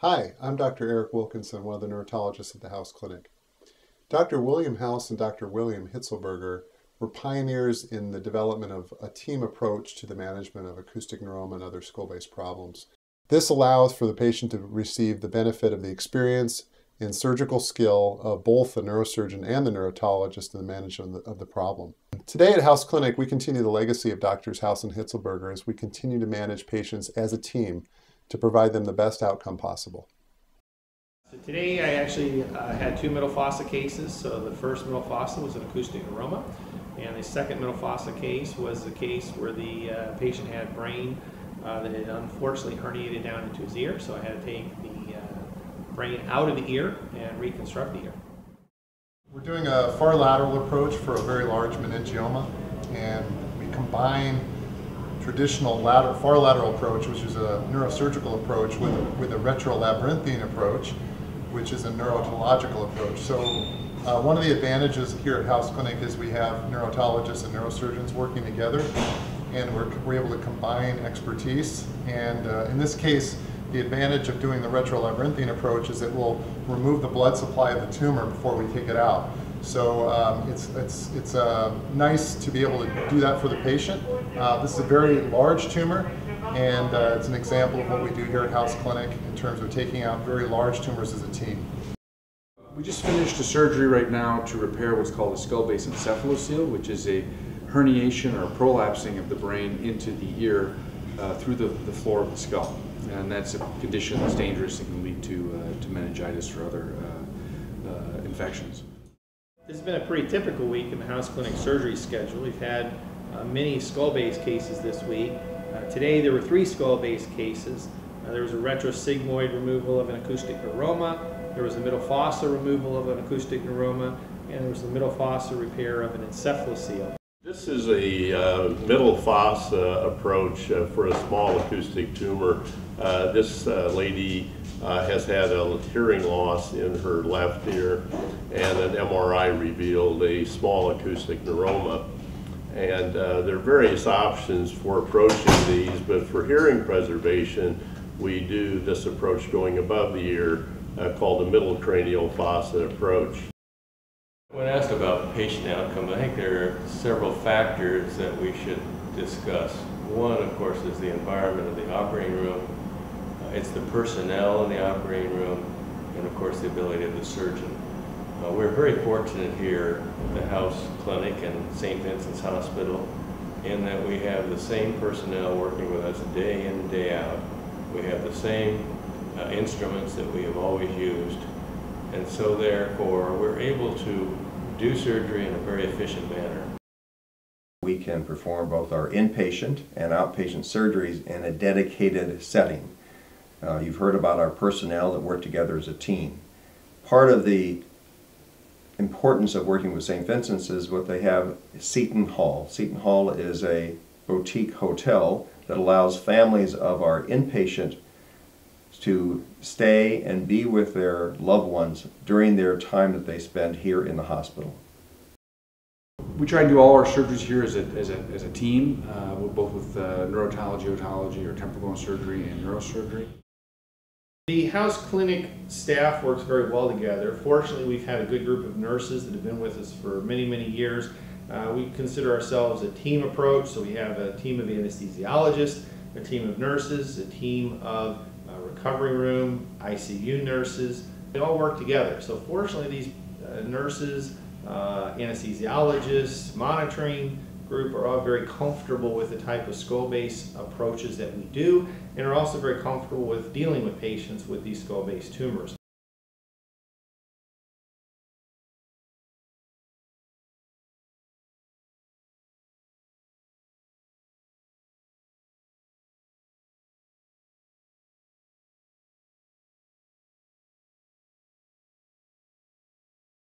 Hi, I'm Dr. Eric Wilkinson, one of the neurotologists at the House Clinic. Dr. William House and Dr. William Hitzelberger were pioneers in the development of a team approach to the management of acoustic neuroma and other skull-based problems. This allows for the patient to receive the benefit of the experience and surgical skill of both the neurosurgeon and the neurotologist in the management of the problem. Today at House Clinic, we continue the legacy of Drs. House and Hitzelberger as we continue to manage patients as a team to provide them the best outcome possible. So today I actually had two middle fossa cases. So the first middle fossa was an acoustic neuroma, and the second middle fossa case was the case where the patient had brain that had unfortunately herniated down into his ear. So I had to take the brain out of the ear and reconstruct the ear. We're doing a far lateral approach for a very large meningioma, and we combine traditional far lateral approach, which is a neurosurgical approach, with a retrolabyrinthine approach, which is a neurotological approach. So one of the advantages here at House Clinic is we have neurotologists and neurosurgeons working together, and we're able to combine expertise. And in this case, the advantage of doing the retrolabyrinthine approach is it will remove the blood supply of the tumor before we take it out. So it's nice to be able to do that for the patient. This is a very large tumor, and it's an example of what we do here at House Clinic in terms of taking out very large tumors as a team. We just finished a surgery right now to repair what's called a skull Baseencephalocele, which is a herniation or prolapsing of the brain into the ear through the floor of the skull. And that's a condition that's dangerous and can lead to meningitis or other infections. This has been a pretty typical week in the House Clinic surgery schedule. We've had many skull-based cases this week. Today there were 3 skull-based cases. There was a retrosigmoid removal of an acoustic neuroma, there was a middle fossa removal of an acoustic neuroma, and there was the middle fossa repair of an encephalocele. This is a middle fossa approach for a small acoustic tumor. This lady has had a hearing loss in her left ear, and an MRI revealed a small acoustic neuroma. And there are various options for approaching these, but for hearing preservation, we do this approach going above the ear called the middle cranial fossa approach. When asked about patient outcome, I think there are several factors that we should discuss. One, of course, is the environment of the operating room. It's the personnel in the operating room, and of course the ability of the surgeon. We're very fortunate here at the House Clinic and St. Vincent's Hospital in that we have the same personnel working with us day in and day out. We have the same instruments that we have always used, and so therefore we're able to do surgery in a very efficient manner. We can perform both our inpatient and outpatient surgeries in a dedicated setting. You've heard about our personnel that work together as a team. Part of the importance of working with St. Vincent's is what they have, Seton Hall. Seton Hall is a boutique hotel that allows families of our inpatient to stay and be with their loved ones during their time that they spend here in the hospital. We try to do all our surgeries here as a team, both with neurotology, otology, or temporal bone surgery, and neurosurgery. The House Clinic staff works very well together. Fortunately, we've had a good group of nurses that have been with us for many, many years. We consider ourselves a team approach, so we have a team of anesthesiologists, a team of nurses, a team of recovery room, ICU nurses. They all work together. So fortunately, these nurses, anesthesiologists, monitoring group are all very comfortable with the type of skull-based approaches that we do, and are also very comfortable with dealing with patients with these skull-based tumors.